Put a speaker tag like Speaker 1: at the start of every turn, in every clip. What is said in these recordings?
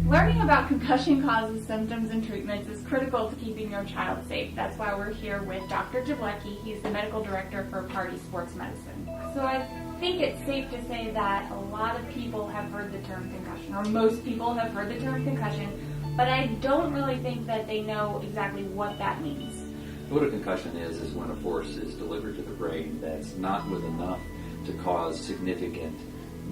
Speaker 1: Learning about concussion causes, symptoms, and treatments is critical to keeping your child safe. That's why we're here with Dr. Jablecki. He's the medical director for Party Sports Medicine. So I think it's safe to say that a lot of people have heard the term concussion, or most people have heard the term concussion, but I don't really think that they know exactly what that means.
Speaker 2: What a concussion is when a force is delivered to the brain that's not with enough to cause significant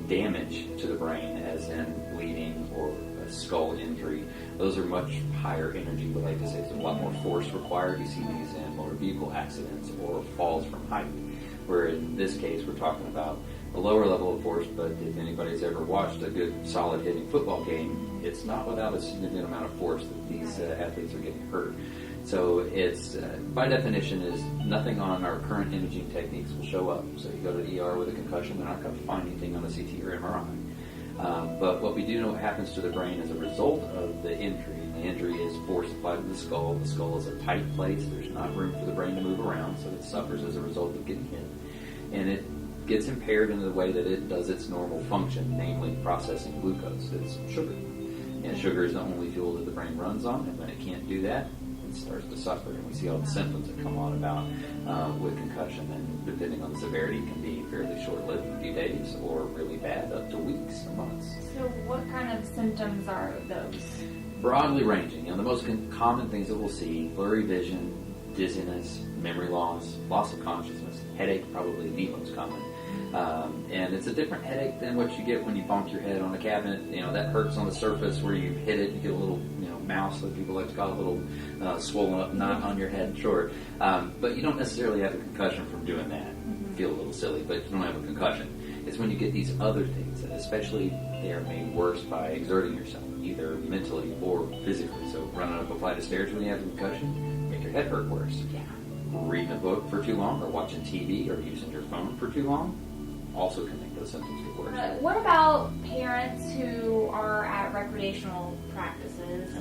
Speaker 2: damage to the brain, as in bleeding or a skull injury. Those are much higher energy. We like to say there's a lot more force required. You see these in motor vehicle accidents or falls from height, where in this case we're talking about a lower level of force, but if anybody's ever watched a good solid hitting football game, it's not without a significant amount of force that these athletes are getting hurt. So it's, by definition, is nothing on our current imaging techniques will show up. So you go to the ER with a concussion, they're not going to find anything on a CT or MRI. But what we do know happens to the brain as a result of the injury. And the injury is force applied to the skull. The skull is a tight place. There's not room for the brain to move around, so it suffers as a result of getting hit. And it gets impaired in the way that it does its normal function, namely processing glucose. It's sugar. And sugar is the only fuel that the brain runs on, and when it can't do that, it starts to suffer, and we see all the symptoms that come on about with concussion, and depending on the severity, can be fairly short-lived, a few days, or really bad, up to weeks or months.
Speaker 1: So what kind of symptoms are those?
Speaker 2: Broadly ranging. The most common things that we'll see: blurry vision, dizziness, memory loss of consciousness, headache, probably the most common. And it's a different headache than what you get when you bonk your head on a cabinet. That hurts on the surface where you hit it. You get a little, mouse, that people like to call it, a little swollen up knot on your head, sure. But you don't necessarily have a concussion from doing that. You feel a little silly, but you don't have a concussion. It's when you get these other things, and especially they are made worse by exerting yourself, either mentally or physically. So running up a flight of stairs when you have a concussion, make your head hurt worse.
Speaker 1: Yeah.
Speaker 2: Reading a book for too long, or watching TV, or using your phone for too long, also can make those symptoms get worse.
Speaker 1: What about parents who are at recreational practices,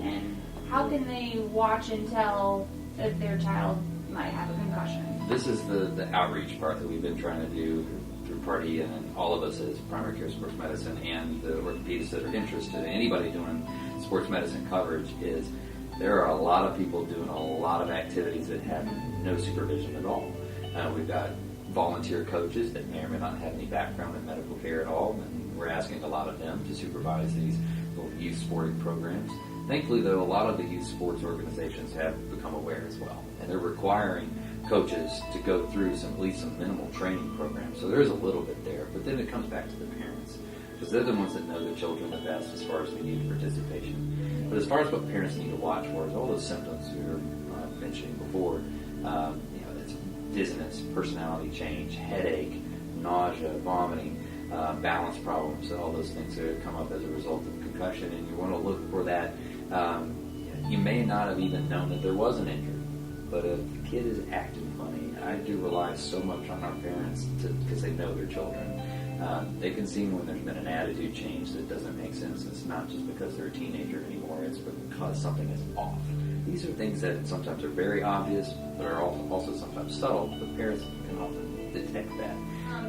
Speaker 1: and how can they watch and tell if their child might have a concussion?
Speaker 2: This is the outreach part that we've been trying to do through Party, and all of us as primary care sports medicine and the orthopedists that are interested, anybody doing sports medicine coverage, is there are a lot of people doing a lot of activities that have no supervision at all. We've got volunteer coaches that may or may not have any background in medical care at all, and we're asking a lot of them to supervise these little youth sporting programs. Thankfully, though, a lot of the youth sports organizations have become aware as well, and they're requiring coaches to go through at least some minimal training programs. So there is a little bit there, but then it comes back to the parents, because they're the ones that know their children the best as far as the need participation. But as far as what parents need to watch for is all those symptoms we were mentioning before. It's dizziness, personality change, headache, nausea, vomiting, balance problems, all those things that come up as a result of concussion. And you want to look for that. You may not have even known that there was an injury, but if the kid is acting funny, I do rely so much on our parents because they know their children. They can see when there's been an attitude change that doesn't make sense. It's not just because they're a teenager anymore, it's because something is off. These are things that sometimes are very obvious, but are also sometimes subtle, but parents can often detect that.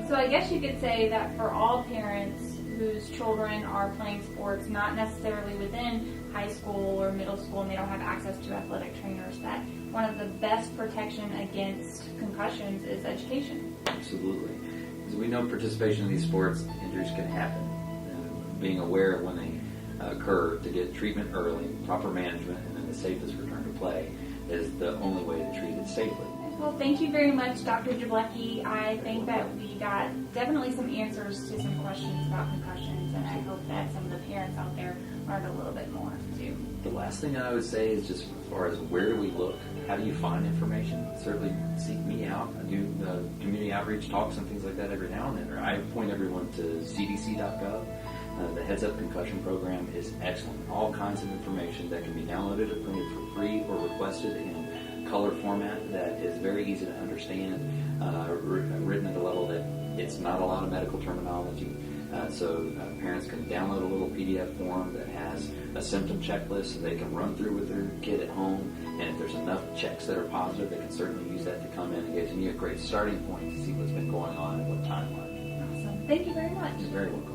Speaker 1: So I guess you could say that for all parents whose children are playing sports, not necessarily within high school or middle school, and they don't have access to athletic trainers, that one of the best protection against concussions is education.
Speaker 2: Absolutely. Because we know participation in these sports, injuries can happen. And being aware of when they occur, to get treatment early, proper management, and then the safest return to play is the only way to treat it safely.
Speaker 1: Well, thank you very much, Dr. Jablecki. I think that we got definitely some answers to some questions about concussions, and I hope that some of the parents out there learned a little bit more, too.
Speaker 2: The last thing I would say is just as far as where do we look, how do you find information? Certainly seek me out. I do community outreach talks and things like that every now and then, or I point everyone to cdc.gov. The Heads Up Concussion Program is excellent. All kinds of information that can be downloaded or printed for free or requested in color format that is very easy to understand, written at a level that it's not a lot of medical terminology. So parents can download a little PDF form that has a symptom checklist so they can run through with their kid at home. And if there's enough checks that are positive, they can certainly use that to come in and give me a great starting point to see what's been going on and what timeline.
Speaker 1: Awesome. Thank you very much.
Speaker 2: You're very welcome.